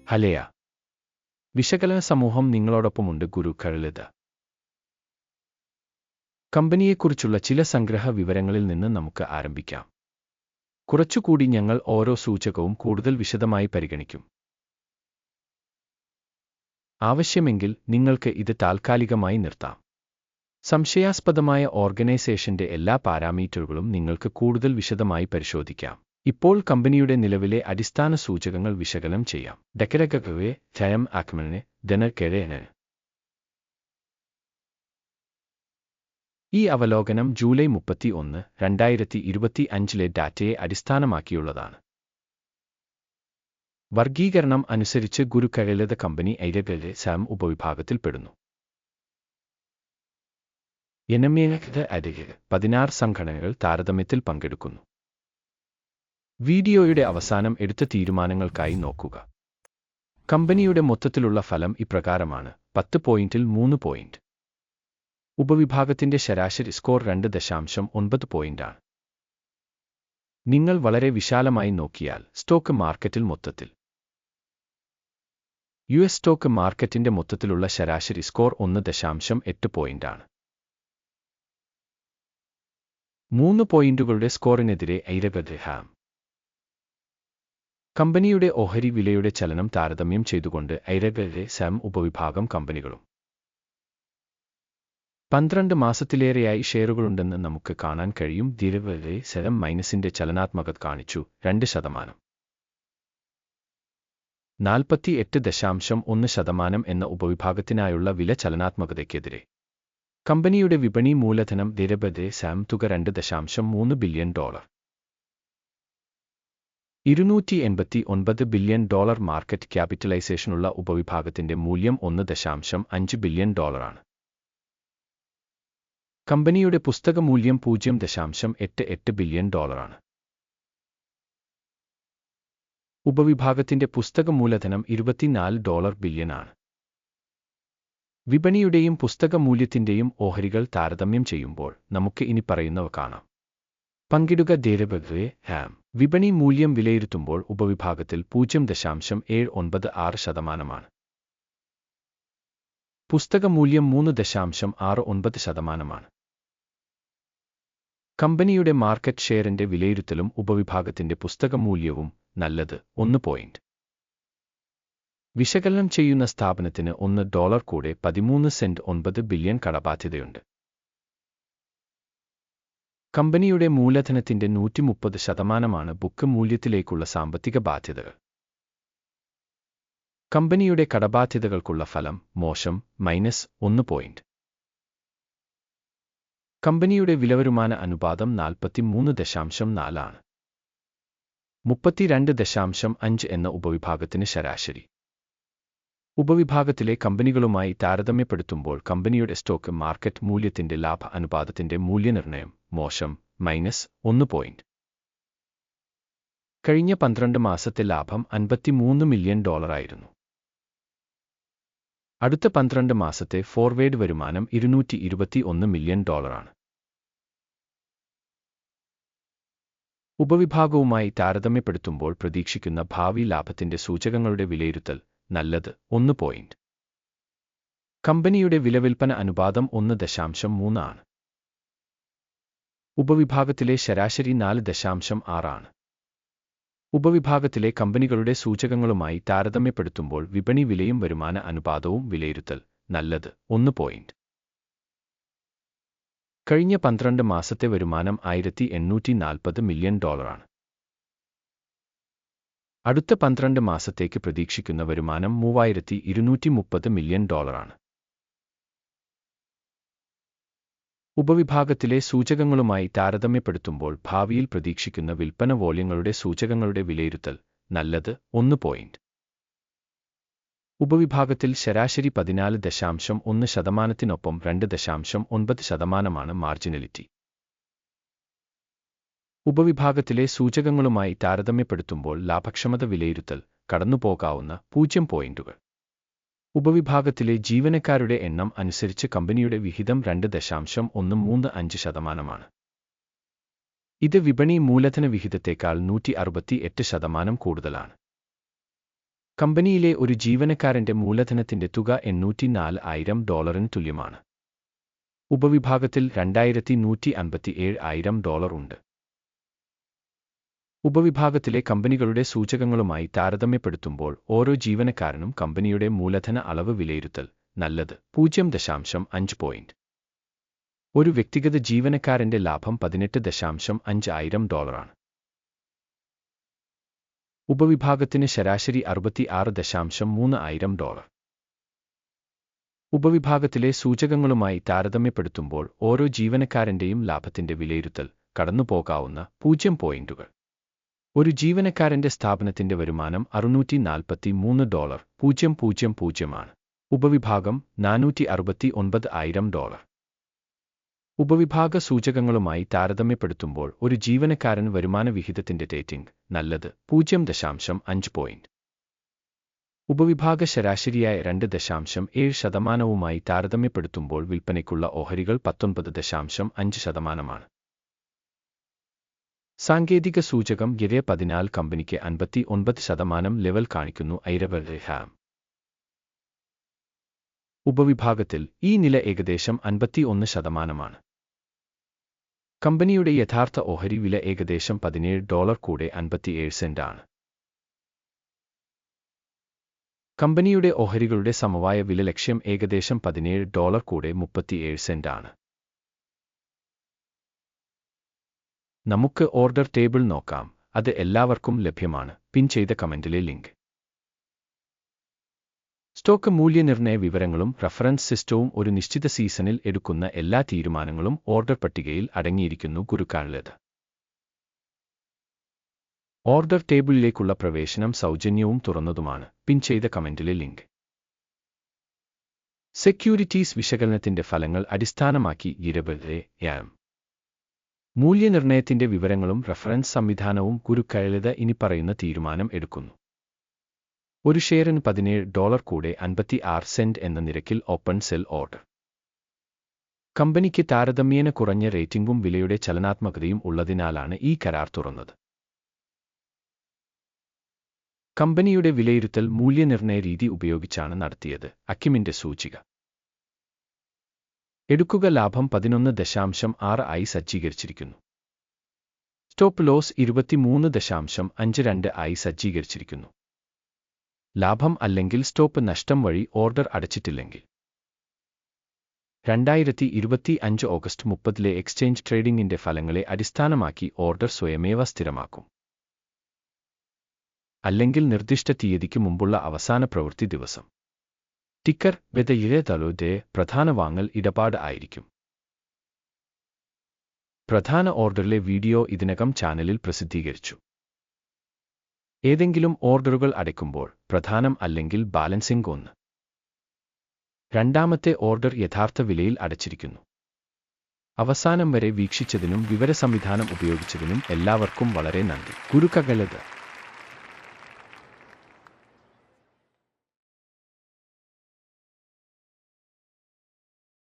ഹലയ വിശകലന സമൂഹം നിങ്ങളോടൊപ്പമുണ്ട്. ഗുരു കഴലിത കമ്പനിയെക്കുറിച്ചുള്ള ചില സംഗ്രഹ വിവരങ്ങളിൽ നിന്ന് നമുക്ക് ആരംഭിക്കാം. കുറച്ചുകൂടി ഞങ്ങൾ ഓരോ സൂചകവും കൂടുതൽ വിശദമായി പരിഗണിക്കും. ആവശ്യമെങ്കിൽ നിങ്ങൾക്ക് ഇത് താൽക്കാലികമായി നിർത്താം. സംശയാസ്പദമായ ഓർഗനൈസേഷന്റെ എല്ലാ പാരാമീറ്ററുകളും നിങ്ങൾക്ക് കൂടുതൽ വിശദമായി പരിശോധിക്കാം. ഇപ്പോൾ കമ്പനിയുടെ നിലവിലെ അടിസ്ഥാന സൂചകങ്ങൾ വിശകലനം ചെയ്യാം. ഡെക്കരകവെ ജയം ആക്മനെ ദനകെരേന്. ഈ അവലോകനം ജൂലൈ 31, 2025 ഡാറ്റയെ അടിസ്ഥാനമാക്കിയുള്ളതാണ്. വർഗീകരണം അനുസരിച്ച് ഗുരു കഴലിത കമ്പനി ഐരകളിലെ സാം ഉപവിഭാഗത്തിൽപ്പെടുന്നു. എനമേനകത അരികെ 16 സംഘടനകൾ താരതമ്യത്തിൽ പങ്കെടുക്കുന്നു. വീഡിയോയുടെ അവസാനം എടുത്ത തീരുമാനങ്ങൾക്കായി നോക്കുക. കമ്പനിയുടെ മൊത്തത്തിലുള്ള ഫലം ഇപ്രകാരമാണ്: 10 പോയിന്റിൽ 3 പോയിന്റ്. ഉപവിഭാഗത്തിന്റെ ശരാശരി സ്കോർ 2.9 പോയിന്റാണ്. നിങ്ങൾ വളരെ വിശാലമായി നോക്കിയാൽ സ്റ്റോക്ക് മാർക്കറ്റിൽ മൊത്തത്തിൽ US സ്റ്റോക്ക് മാർക്കറ്റിന്റെ മൊത്തത്തിലുള്ള ശരാശരി സ്കോർ 1.8 പോയിന്റാണ്. 3 പോയിന്റുകളുടെ സ്കോറിനെതിരെ ഐരകളിലെ ഹാം കമ്പനിയുടെ ഓഹരി വിലയുടെ ചലനം താരതമ്യം ചെയ്തുകൊണ്ട് ഐരകളിലെ സാം ഉപവിഭാഗം കമ്പനികളും 12 മാസത്തിലേറെയായി ഷെയറുകളുണ്ടെന്ന് നമുക്ക് കാണാൻ കഴിയും. ധീരവരെ സെലം മൈനസിന്റെ ചലനാത്മകത കാണിച്ചു 2%. 48.1% എന്ന ഉപവിഭാഗത്തിനായുള്ള വില ചലനാത്മകതയ്ക്കെതിരെ കമ്പനിയുടെ വിപണി മൂലധനം ധീരബരെ സാം തുക $2.3 ബില്യൺ. $289 ബില്യൺ മാർക്കറ്റ് ക്യാപിറ്റലൈസേഷനുള്ള ഉപവിഭാഗത്തിന്റെ മൂല്യം $1.5 ബില്യൺ ആണ്. കമ്പനിയുടെ പുസ്തക മൂല്യം $0.88 ബില്യൺ ആണ്. ഉപവിഭാഗത്തിന്റെ പുസ്തക മൂലധനം $24 ബില്യൺ ആണ്. വിപണിയുടെയും പുസ്തക മൂല്യത്തിന്റെയും ഓഹരികൾ താരതമ്യം ചെയ്യുമ്പോൾ നമുക്ക് ഇനി പറയുന്നവ കാണാം. പങ്കിടുക ധീരബരെ ഹാം വിപണി മൂല്യം വിലയിരുത്തുമ്പോൾ ഉപവിഭാഗത്തിൽ 0.796%. പുസ്തക മൂല്യം 3.69%. കമ്പനിയുടെ മാർക്കറ്റ് ഷെയറിന്റെ വിലയിരുത്തലും ഉപവിഭാഗത്തിന്റെ പുസ്തക മൂല്യവും നല്ലത് 1 പോയിന്റ്. വിശകലനം ചെയ്യുന്ന സ്ഥാപനത്തിന് $1 കൂടെ 13 സെന്റ് 9 ബില്യൺ കടബാധ്യതയുണ്ട്. കമ്പനിയുടെ മൂലധനത്തിന്റെ 130% ബുക്ക് മൂല്യത്തിലേക്കുള്ള സാമ്പത്തിക ബാധ്യതകൾ. കമ്പനിയുടെ കടബാധ്യതകൾക്കുള്ള ഫലം മോശം -1 പോയിന്റ്. കമ്പനിയുടെ വിലവരുമാന അനുപാതം 43.4 ആണ്. 32.5 എന്ന ഉപവിഭാഗത്തിന് ശരാശരി. ഉപവിഭാഗത്തിലെ കമ്പനികളുമായി താരതമ്യപ്പെടുത്തുമ്പോൾ കമ്പനിയുടെ സ്റ്റോക്ക് മാർക്കറ്റ് മൂല്യത്തിന്റെ ലാഭ അനുപാതത്തിന്റെ മൂല്യനിർണ്ണയം മോശം -1 പോയിന്റ്. കഴിഞ്ഞ 12 മാസത്തെ ലാഭം $53 മില്യൺ ആയിരുന്നു. അടുത്ത 12 മാസത്തെ ഫോർവേഡ് വരുമാനം $221 മില്യൺ ആണ്. ഉപവിഭാഗവുമായി താരതമ്യപ്പെടുത്തുമ്പോൾ പ്രതീക്ഷിക്കുന്ന ഭാവി ലാഭത്തിന്റെ സൂചകങ്ങളുടെ വിലയിരുത്തൽ നല്ലത് 1 പോയിന്റ്. കമ്പനിയുടെ വിലവിൽപ്പന അനുപാതം 1.3 ആണ്. ഉപവിഭാഗത്തിലെ ശരാശരി 4.6 ആണ്. ഉപവിഭാഗത്തിലെ കമ്പനികളുടെ സൂചകങ്ങളുമായി താരതമ്യപ്പെടുത്തുമ്പോൾ വിപണി വിലയും വരുമാന അനുപാതവും വിലയിരുത്തൽ നല്ലത് 1 പോയിന്റ്. കഴിഞ്ഞ 12 മാസത്തെ വരുമാനം $1840 മില്യൺ ആണ്. അടുത്ത 12 മാസത്തേക്ക് പ്രതീക്ഷിക്കുന്ന വരുമാനം $3230 മില്യൺ ആണ്. ഉപവിഭാഗത്തിലെ സൂചകങ്ങളുമായി താരതമ്യപ്പെടുത്തുമ്പോൾ ഭാവിയിൽ പ്രതീക്ഷിക്കുന്ന വിൽപ്പന വോള്യങ്ങളുടെ സൂചകങ്ങളുടെ വിലയിരുത്തൽ നല്ലത് 1 പോയിന്റ്. ഉപവിഭാഗത്തിൽ ശരാശരി 14.1%-നൊപ്പം 2.9% മാർജിനലിറ്റി. ഉപവിഭാഗത്തിലെ സൂചകങ്ങളുമായി താരതമ്യപ്പെടുത്തുമ്പോൾ ലാഭക്ഷമത വിലയിരുത്തൽ കടന്നുപോകാവുന്ന 0 പോയിന്റുകൾ. ഉപവിഭാഗത്തിലെ ജീവനക്കാരുടെ എണ്ണം അനുസരിച്ച് കമ്പനിയുടെ വിഹിതം 2.135%. ഇത് വിപണി മൂലധന വിഹിതത്തേക്കാൾ 168% കൂടുതലാണ്. കമ്പനിയിലെ ഒരു ജീവനക്കാരന്റെ മൂലധനത്തിന്റെ തുക $804,000 തുല്യമാണ്. ഉപവിഭാഗത്തിൽ $2,157,000 ഉണ്ട്. ഉപവിഭാഗത്തിലെ കമ്പനികളുടെ സൂചകങ്ങളുമായി താരതമ്യപ്പെടുത്തുമ്പോൾ ഓരോ ജീവനക്കാരനും കമ്പനിയുടെ മൂലധന അളവ് വിലയിരുത്തൽ നല്ലത് 0.5 പോയിന്റ്. ഒരു വ്യക്തിഗത ജീവനക്കാരന്റെ ലാഭം $18,500 ആണ്. ഉപവിഭാഗത്തിന് ശരാശരി $66,300. ഉപവിഭാഗത്തിലെ സൂചകങ്ങളുമായി താരതമ്യപ്പെടുത്തുമ്പോൾ ഓരോ ജീവനക്കാരന്റെയും ലാഭത്തിന്റെ വിലയിരുത്തൽ കടന്നുപോകാവുന്ന 0 പോയിന്റുകൾ. ഒരു ജീവനക്കാരന്റെ സ്ഥാപനത്തിന്റെ വരുമാനം $643,000 ആണ്. ഉപവിഭാഗം $469,000. ഉപവിഭാഗ സൂചകങ്ങളുമായി താരതമ്യപ്പെടുത്തുമ്പോൾ ഒരു ജീവനക്കാരൻ വരുമാന വിഹിതത്തിന്റെ റേറ്റിംഗ് നല്ലത് 0.5 പോയിന്റ്. ഉപവിഭാഗ ശരാശരിയായ 2.7% താരതമ്യപ്പെടുത്തുമ്പോൾ വിൽപ്പനയ്ക്കുള്ള ഓഹരികൾ 19.5%. സാങ്കേതിക സൂചകം 14 കമ്പനിക്ക് 59% ലെവൽ കാണിക്കുന്നു. ഉപവിഭാഗത്തിൽ ഈ നില ഏകദേശം 51%. കമ്പനിയുടെ യഥാർത്ഥ ഓഹരി വില ഏകദേശം $17 കൂടെ 57 സെന്റ് ആണ്. കമ്പനിയുടെ ഓഹരികളുടെ സമവായ വില ലക്ഷ്യം ഏകദേശം $17 കൂടെ 37 സെന്റ് ആണ്. നമുക്ക് ഓർഡർ ടേബിൾ നോക്കാം. അത് എല്ലാവർക്കും ലഭ്യമാണ്. പിൻ ചെയ്ത കമന്റിലെ ലിങ്ക്. സ്റ്റോക്ക് മൂല്യനിർണ്ണയ വിവരങ്ങളും റഫറൻസ് സിസ്റ്റവും ഒരു നിശ്ചിത സീസണിൽ എടുക്കുന്ന എല്ലാ തീരുമാനങ്ങളും ഓർഡർ പട്ടികയിൽ അടങ്ങിയിരിക്കുന്നു. ഗുരുക്കാനുള്ളത്. ഓർഡർ ടേബിളിലേക്കുള്ള പ്രവേശനം സൗജന്യവും തുറന്നതുമാണ്. പിൻ ചെയ്ത കമന്റിലെ ലിങ്ക്. സെക്യൂരിറ്റീസ് വിശകലനത്തിന്റെ ഫലങ്ങൾ അടിസ്ഥാനമാക്കി മൂല്യനിർണ്ണയത്തിന്റെ വിവരങ്ങളും റഫറൻസ് സംവിധാനവും ഗുരുക്കയലത ഇനിപ്പറയുന്ന തീരുമാനം എടുക്കുന്നു. ഒരു ഷെയറിന് $17 കൂടെ 56 സെന്റ് എന്ന നിരക്കിൽ ഓപ്പൺ സെൽ ഓർഡർ. കമ്പനിക്ക് താരതമ്യേന കുറഞ്ഞ റേറ്റിംഗും വിലയുടെ ചലനാത്മകതയും ഉള്ളതിനാലാണ് ഈ കരാർ തുറന്നത്. കമ്പനിയുടെ വിലയിരുത്തൽ മൂല്യനിർണ്ണയ രീതി ഉപയോഗിച്ചാണ് നടത്തിയത്. അക്കിമിന്റെ സൂചിക. എടുക്കുക ലാഭം 11.6 ആയി സജ്ജീകരിച്ചിരിക്കുന്നു. സ്റ്റോപ്പ് ലോസ് 23.52 ആയി സജ്ജീകരിച്ചിരിക്കുന്നു. ലാഭം അല്ലെങ്കിൽ സ്റ്റോപ്പ് നഷ്ടം വഴി ഓർഡർ അടച്ചിട്ടില്ലെങ്കിൽ. 2025 ഓഗസ്റ്റ് 30 എക്സ്ചേഞ്ച് ട്രേഡിംഗിന്റെ ഫലങ്ങളെ അടിസ്ഥാനമാക്കി ഓർഡർ സ്വയമേവ സ്ഥിരമാക്കും. അല്ലെങ്കിൽ നിർദ്ദിഷ്ട തീയതിക്ക് മുമ്പുള്ള അവസാന പ്രവൃത്തി ദിവസം. ടിക്കർ വെതയിലെ പ്രധാന വാങ്ങൽ ഇടപാട് ആയിരിക്കും. പ്രധാന ഓർഡറിലെ വീഡിയോ ഇതിനകം ചാനലിൽ പ്രസിദ്ധീകരിച്ചു. ഏതെങ്കിലും ഓർഡറുകൾ അടയ്ക്കുമ്പോൾ പ്രധാനം അല്ലെങ്കിൽ ബാലൻസിംഗ് 1. രണ്ടാമത്തെ ഓർഡർ യഥാർത്ഥ വിലയിൽ അടച്ചിരിക്കുന്നു. അവസാനം വരെ വീക്ഷിച്ചതിനും വിവര സംവിധാനം ഉപയോഗിച്ചതിനും എല്ലാവർക്കും വളരെ നന്ദി. ഗുരുക്കകലത്.